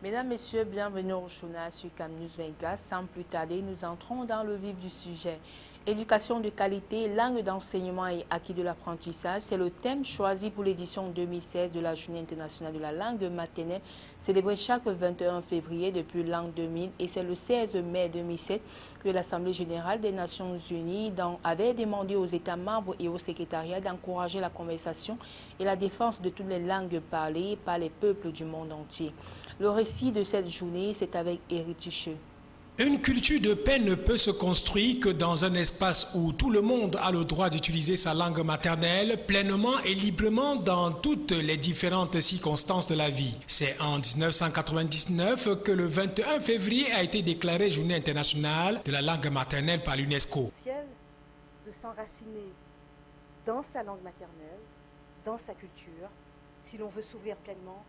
Mesdames, Messieurs, bienvenue au journal sur CAM News 24. Sans plus tarder, nous entrons dans le vif du sujet. Éducation de qualité, langue d'enseignement et acquis de l'apprentissage, c'est le thème choisi pour l'édition 2016 de la Journée internationale de la langue maternelle, célébrée chaque 21 février depuis l'an 2000, et c'est le 16 mai 2007 que l'Assemblée générale des Nations unies avait demandé aux États membres et au secrétariat d'encourager la conversation et la défense de toutes les langues parlées par les peuples du monde entier. Le récit de cette journée, c'est avec Éric Ticheux. Une culture de paix ne peut se construire que dans un espace où tout le monde a le droit d'utiliser sa langue maternelle pleinement et librement dans toutes les différentes circonstances de la vie. C'est en 1999 que le 21 février a été déclaré Journée internationale de la langue maternelle par l'UNESCO. De s'enraciner dans sa langue maternelle, dans sa culture, si l'on veut s'ouvrir pleinement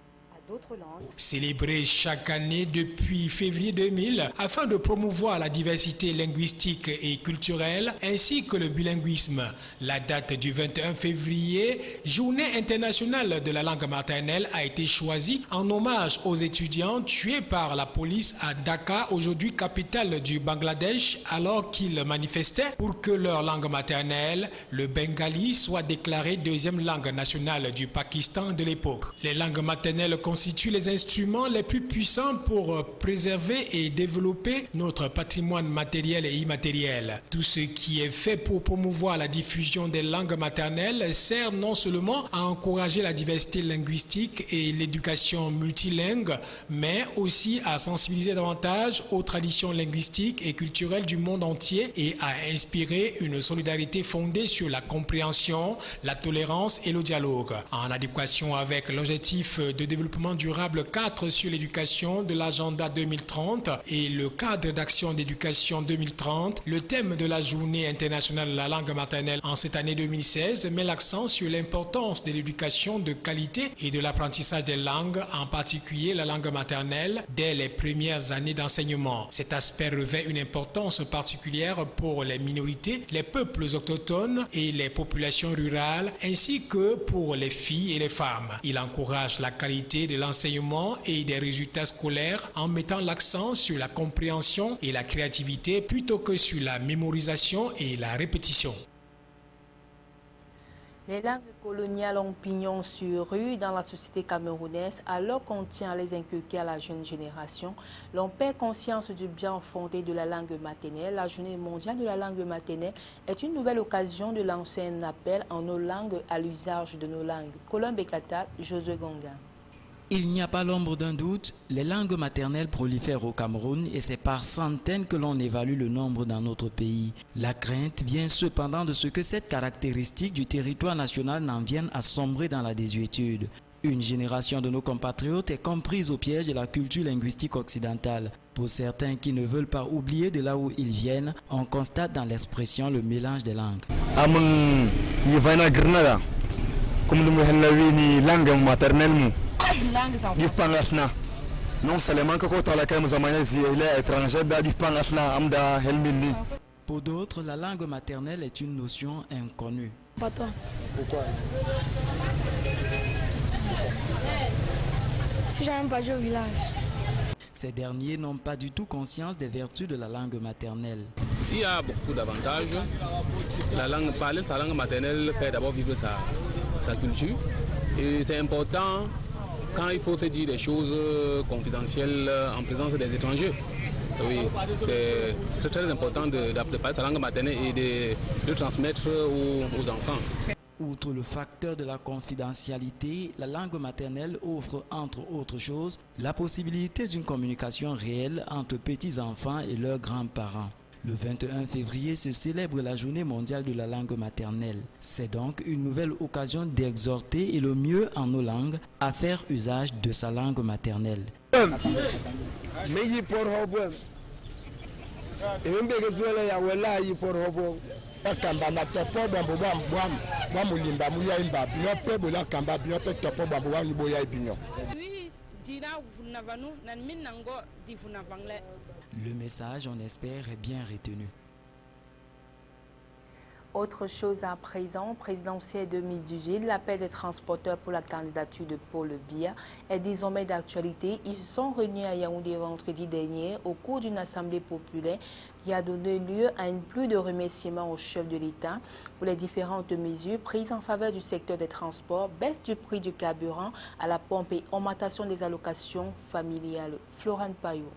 d'autres langues. Célébré chaque année depuis février 2000 afin de promouvoir la diversité linguistique et culturelle ainsi que le bilinguisme. La date du 21 février, Journée internationale de la langue maternelle, a été choisie en hommage aux étudiants tués par la police à Dhaka, aujourd'hui capitale du Bangladesh, alors qu'ils manifestaient pour que leur langue maternelle, le bengali, soit déclarée deuxième langue nationale du Pakistan de l'époque. Les langues maternelles constituent les instruments les plus puissants pour préserver et développer notre patrimoine matériel et immatériel. Tout ce qui est fait pour promouvoir la diffusion des langues maternelles sert non seulement à encourager la diversité linguistique et l'éducation multilingue, mais aussi à sensibiliser davantage aux traditions linguistiques et culturelles du monde entier et à inspirer une solidarité fondée sur la compréhension, la tolérance et le dialogue. En adéquation avec l'objectif de développement durable 4 sur l'éducation de l'agenda 2030 et le cadre d'action d'éducation 2030, le thème de la Journée internationale de la langue maternelle en cette année 2016 met l'accent sur l'importance de l'éducation de qualité et de l'apprentissage des langues, en particulier la langue maternelle, dès les premières années d'enseignement. Cet aspect revêt une importance particulière pour les minorités, les peuples autochtones et les populations rurales, ainsi que pour les filles et les femmes. Il encourage la qualité de l'enseignement et des résultats scolaires en mettant l'accent sur la compréhension et la créativité plutôt que sur la mémorisation et la répétition. Les langues coloniales ont pignon sur rue dans la société camerounaise alors qu'on tient à les inculquer à la jeune génération. L'on perd conscience du bien fondé de la langue maternelle. La Journée mondiale de la langue maternelle est une nouvelle occasion de lancer un appel en nos langues à l'usage de nos langues. Colombe Ekata, Josué Gonga. Il n'y a pas l'ombre d'un doute, les langues maternelles prolifèrent au Cameroun et c'est par centaines que l'on évalue le nombre dans notre pays. La crainte vient cependant de ce que cette caractéristique du territoire national n'en vienne à sombrer dans la désuétude. Une génération de nos compatriotes est comprise au piège de la culture linguistique occidentale. Pour certains qui ne veulent pas oublier de là où ils viennent, on constate dans l'expression le mélange des langues. Pour d'autres, la langue maternelle est une notion inconnue. Pourquoi? Si j'aime pas jouer au village. Ces derniers n'ont pas du tout conscience des vertus de la langue maternelle. Il y a beaucoup d'avantages. La langue parlée, sa langue maternelle fait d'abord vivre sa culture. Et c'est important quand il faut se dire des choses confidentielles en présence des étrangers. Oui, c'est très important de parler sa langue maternelle et de transmettre aux enfants. Outre le facteur de la confidentialité, la langue maternelle offre, entre autres choses, la possibilité d'une communication réelle entre petits-enfants et leurs grands-parents. Le 21 février se célèbre la Journée mondiale de la langue maternelle. C'est donc une nouvelle occasion d'exhorter et le mieux en nos langues à faire usage de sa langue maternelle. Le message, on espère, est bien retenu. Autre chose à présent, présidentielle 2018, l'appel des transporteurs pour la candidature de Paul Biya est désormais d'actualité. Ils se sont réunis à Yaoundé vendredi dernier au cours d'une assemblée populaire qui a donné lieu à une pluie de remerciements au chef de l'État pour les différentes mesures prises en faveur du secteur des transports, baisse du prix du carburant à la pompe et augmentation des allocations familiales. Florent Payot.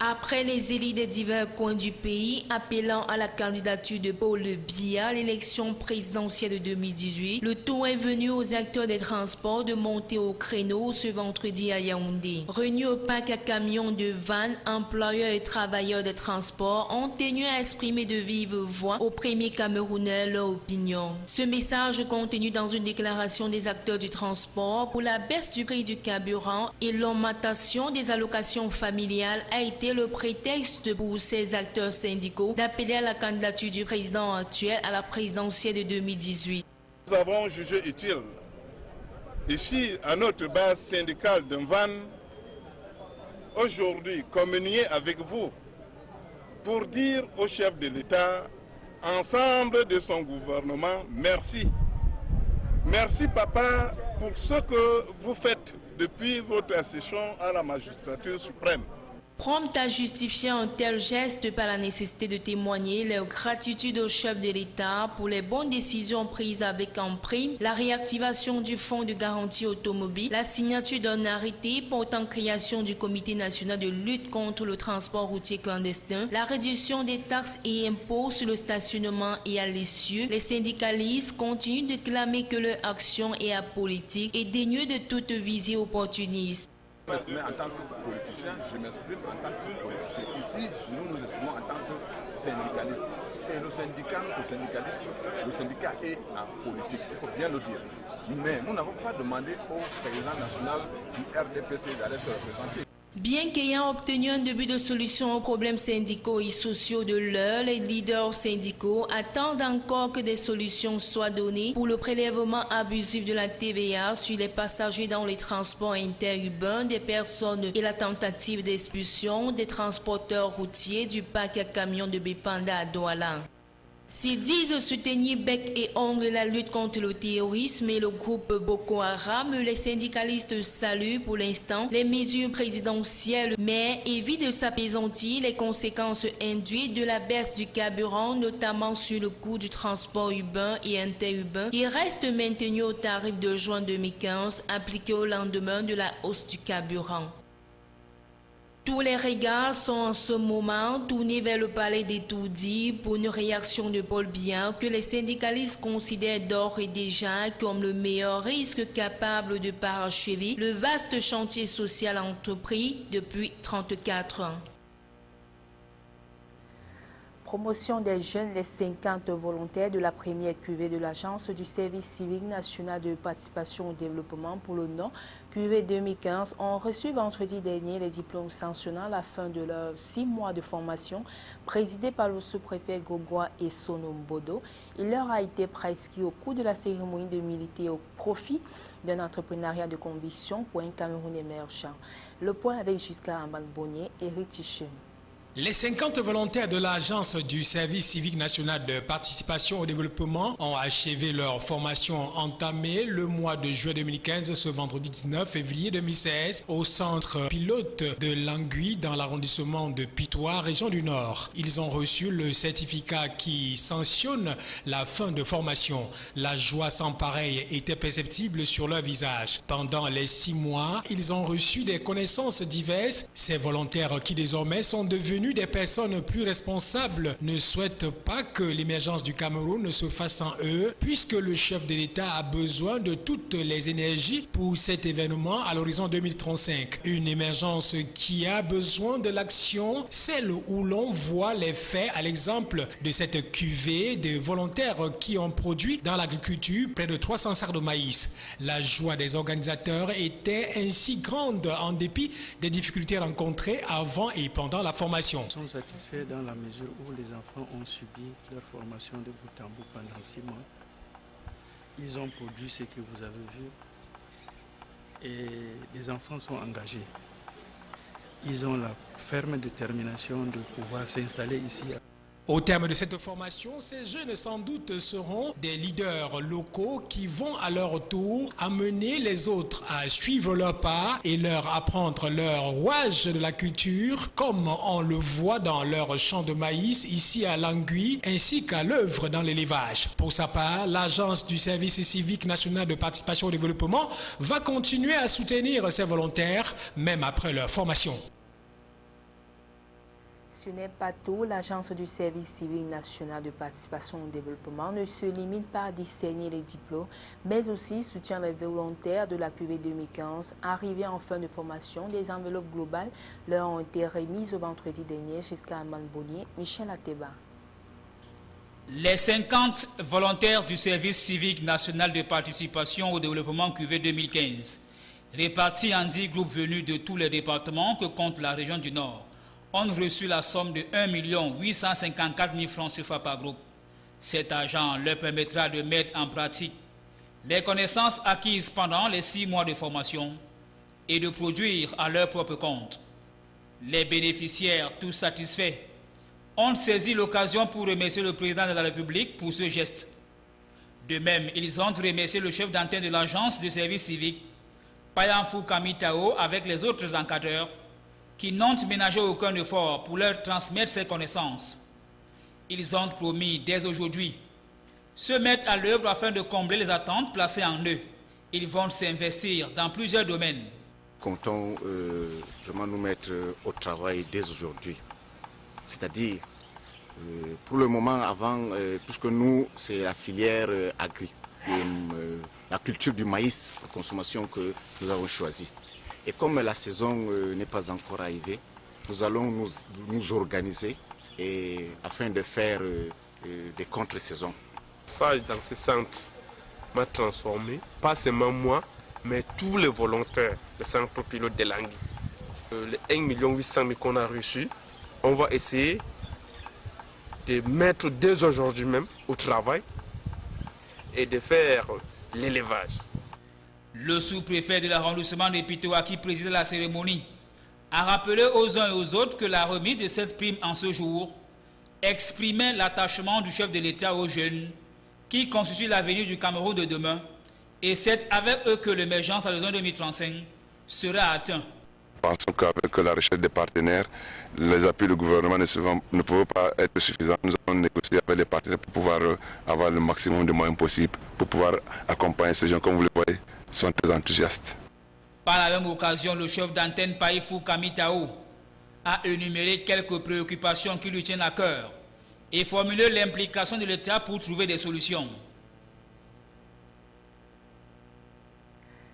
Après les élus des divers coins du pays appelant à la candidature de Paul Biya à l'élection présidentielle de 2018, le tour est venu aux acteurs des transports de monter au créneau ce vendredi à Yaoundé. Réunis au parc à camions de vannes, employeurs et travailleurs des transports ont tenu à exprimer de vive voix aux premiers Camerounais leur opinion. Ce message contenu dans une déclaration des acteurs du transport pour la baisse du prix du carburant et l'augmentation des allocations familiales a été le prétexte pour ces acteurs syndicaux d'appeler à la candidature du président actuel à la présidentielle de 2018. Nous avons jugé utile, ici à notre base syndicale de Vannes, aujourd'hui communier avec vous pour dire au chef de l'État, ensemble de son gouvernement, merci. Merci papa pour ce que vous faites depuis votre accession à la magistrature suprême. Prompt à justifier un tel geste par la nécessité de témoigner leur gratitude au chef de l'État pour les bonnes décisions prises avec en prime la réactivation du fonds de garantie automobile, la signature d'un arrêté portant création du Comité national de lutte contre le transport routier clandestin, la réduction des taxes et impôts sur le stationnement et à l'essieu, les syndicalistes continuent de clamer que leur action est apolitique et dénuée de toute visée opportuniste. En tant que politicien, je m'exprime en tant que politicien. Ici, nous nous exprimons en tant que syndicalistes. Et le syndicat, notre syndicaliste, le syndicat est en politique, il faut bien le dire. Mais nous n'avons pas demandé au président national du RDPC d'aller se représenter. Bien qu'ayant obtenu un début de solution aux problèmes syndicaux et sociaux de l'heure, les leaders syndicaux attendent encore que des solutions soient données pour le prélèvement abusif de la TVA sur les passagers dans les transports interurbains des personnes et la tentative d'expulsion des transporteurs routiers du parc à camions de Bépanda à Douala. S'ils disent soutenir bec et ongle la lutte contre le terrorisme et le groupe Boko Haram, les syndicalistes saluent pour l'instant les mesures présidentielles, mais évitent de s'apaisantir les conséquences induites de la baisse du carburant, notamment sur le coût du transport urbain et interurbain, qui reste maintenu au tarif de juin 2015, appliqué au lendemain de la hausse du carburant. Tous les regards sont en ce moment tournés vers le palais d'Etoudi pour une réaction de Paul Biya que les syndicalistes considèrent d'ores et déjà comme le meilleur risque capable de parachever le vaste chantier social entrepris depuis 34 ans. Promotion des jeunes, les 50 volontaires de la première cuvée de l'Agence du service civique national de participation au développement pour le Nord, cuvée 2015, ont reçu vendredi dernier les diplômes sanctionnant la fin de leurs 6 mois de formation présidée par le sous-préfet Gogwa et Sonombodo. Il leur a été prescrit au cours de la cérémonie de militer au profit d'un entrepreneuriat de conviction pour un Cameroun émergent. Le point avec Giscard Ambalbonier et Ritiche. Les 50 volontaires de l'Agence du service civique national de participation au développement ont achevé leur formation entamée le mois de juin 2015, ce vendredi 19 février 2016, au centre pilote de Languy dans l'arrondissement de Pitois, région du Nord. Ils ont reçu le certificat qui sanctionne la fin de formation. La joie sans pareil était perceptible sur leur visage. Pendant les 6 mois, ils ont reçu des connaissances diverses. Ces volontaires qui désormais sont devenus des personnes plus responsables ne souhaitent pas que l'émergence du Cameroun se fasse sans eux, puisque le chef de l'État a besoin de toutes les énergies pour cet événement à l'horizon 2035. Une émergence qui a besoin de l'action, celle où l'on voit les faits, à l'exemple de cette cuvée de volontaires qui ont produit dans l'agriculture près de 300 sacs de maïs. La joie des organisateurs était ainsi grande en dépit des difficultés rencontrées avant et pendant la formation. Nous sommes satisfaits dans la mesure où les enfants ont subi leur formation de bout en bout pendant 6 mois. Ils ont produit ce que vous avez vu et les enfants sont engagés. Ils ont la ferme détermination de pouvoir s'installer ici. Au terme de cette formation, ces jeunes sans doute seront des leaders locaux qui vont à leur tour amener les autres à suivre leur pas et leur apprendre leur rouage de la culture, comme on le voit dans leur champ de maïs ici à Languy, ainsi qu'à l'œuvre dans l'élevage. Pour sa part, l'Agence du service civique national de participation au développement va continuer à soutenir ces volontaires, même après leur formation. Ce n'est pas tout. L'Agence du service civique national de participation au développement ne se limite pas à discerner les diplômes, mais aussi soutient les volontaires de la QV 2015. Arrivés en fin de formation, des enveloppes globales leur ont été remises au vendredi dernier jusqu'à Manboni. Michel Ateba. Les 50 volontaires du service civique national de participation au développement QV 2015, répartis en 10 groupes venus de tous les départements que compte la région du Nord, ont reçu la somme de 1 854 000 francs CFA par groupe. Cet argent leur permettra de mettre en pratique les connaissances acquises pendant les 6 mois de formation et de produire à leur propre compte. Les bénéficiaires, tous satisfaits, ont saisi l'occasion pour remercier le président de la République pour ce geste. De même, ils ont remercié le chef d'antenne de l'agence de service civique, Payamfou Kamitao, avec les autres encadreurs, qui n'ont ménagé aucun effort pour leur transmettre ces connaissances. Ils ont promis dès aujourd'hui se mettre à l'œuvre afin de combler les attentes placées en eux. Ils vont s'investir dans plusieurs domaines. Comptons vraiment nous mettre au travail dès aujourd'hui. C'est-à-dire, pour le moment, puisque nous, c'est la filière agricole, la culture du maïs pour consommation que nous avons choisi. Et comme la saison n'est pas encore arrivée, nous allons nous organiser afin de faire des contre-saisons. Ça, dans ce centre, m'a transformé, pas seulement moi, mais tous les volontaires du centre pilote de Languy. Les 1 800 000 qu'on a reçus, on va essayer de mettre dès aujourd'hui même au travail et de faire l'élevage. Le sous-préfet de l'arrondissement de Pitoa, qui présidait la cérémonie, a rappelé aux uns et aux autres que la remise de cette prime en ce jour exprimait l'attachement du chef de l'État aux jeunes qui constituent l'avenir du Cameroun de demain, et c'est avec eux que l'émergence à l'horizon 2035 sera atteinte. Pensons qu'avec la recherche des partenaires, les appuis du gouvernement ne peuvent pas être suffisants. Nous allons négocier avec les partenaires pour pouvoir avoir le maximum de moyens possibles, pour pouvoir accompagner ces gens, comme vous le voyez, sont très enthousiastes. Par la même occasion, le chef d'antenne Païfou Kamitao a énuméré quelques préoccupations qui lui tiennent à cœur et formulé l'implication de l'État pour trouver des solutions.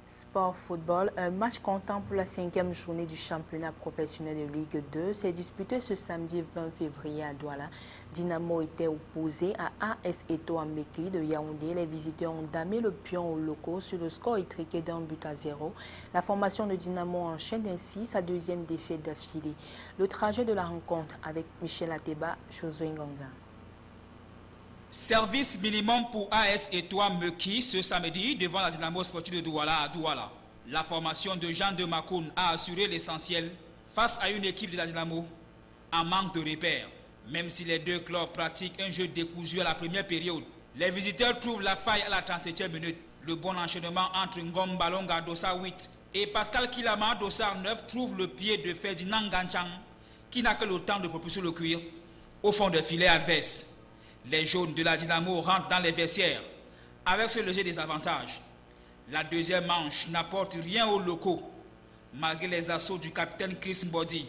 Sport football, un match comptant pour la 5e journée du championnat professionnel de Ligue 2 s'est disputé ce samedi 20 février à Douala. Dynamo était opposé à AS Etoile Meki de Yaoundé. Les visiteurs ont damé le pion aux locaux sur le score étriqué d'1-0. La formation de Dynamo enchaîne ainsi sa 2e défaite d'affilée. Le trajet de la rencontre avec Michel Ateba, Josué Nganga. Service minimum pour AS Etoile Meki ce samedi devant la Dynamo sportive de Douala à Douala. La formation de Jean de Makoun a assuré l'essentiel face à une équipe de la Dynamo en manque de repères. Même si les deux clubs pratiquent un jeu décousu à la première période, les visiteurs trouvent la faille à la 37e minute. Le bon enchaînement entre Ngom Balonga Dossar 8 et Pascal Kilama Dossar 9 trouve le pied de Ferdinand Ganchang qui n'a que le temps de propulser le cuir au fond des filets adverses. Les jaunes de la Dynamo rentrent dans les vestiaires avec ce léger désavantage. La deuxième manche n'apporte rien aux locaux malgré les assauts du capitaine Chris Mbodi.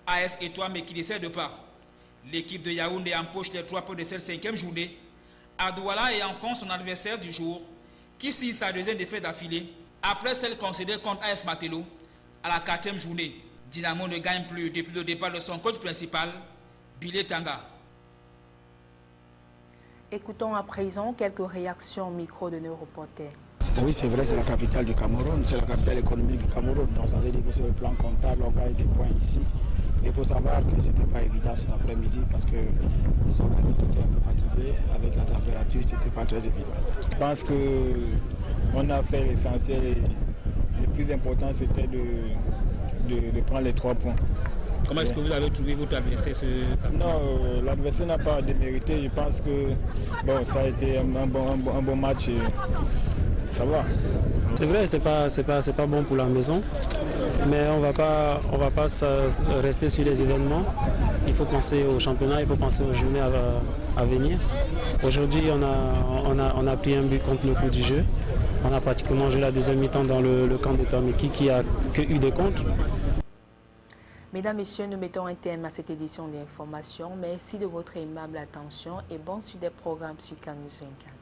AS Etoile mais qui ne cède pas. L'équipe de Yaoundé empoche les 3 points de cette 5e journée. À Douala et enfonce son adversaire du jour qui signe sa 2e défaite d'affilée après celle concédée contre AS Matelo à la 4e journée. Dynamo ne gagne plus depuis le départ de son coach principal, Bilé Tanga. Écoutons à présent quelques réactions au micro de nos reporters. Oui, c'est vrai, c'est la capitale du Cameroun, c'est la capitale économique du Cameroun. Donc ça veut dire que sur le plan comptable, on gagne des points ici. Il faut savoir que ce n'était pas évident cet après-midi parce que les organismes étaient un peu fatigués. Avec la température, ce n'était pas très évident. Je pense qu'on a fait l'essentiel et le plus important, c'était de prendre les 3 points. Comment est-ce que vous avez trouvé votre adversaire Non, l'adversaire n'a pas démérité. Je pense que bon, ça a été un bon match. Et ça va. C'est vrai, c'est pas bon pour la maison, mais on va pas rester sur les événements. Il faut penser au championnat, il faut penser aux journées à venir. Aujourd'hui, on a pris un but contre le coup du jeu. On a pratiquement joué la deuxième mi-temps dans le camp de Tamiki qui a que eu des contre. Mesdames, Messieurs, nous mettons un terme à cette édition d'information. Merci de votre aimable attention et bon suite des programmes sur Canal 24.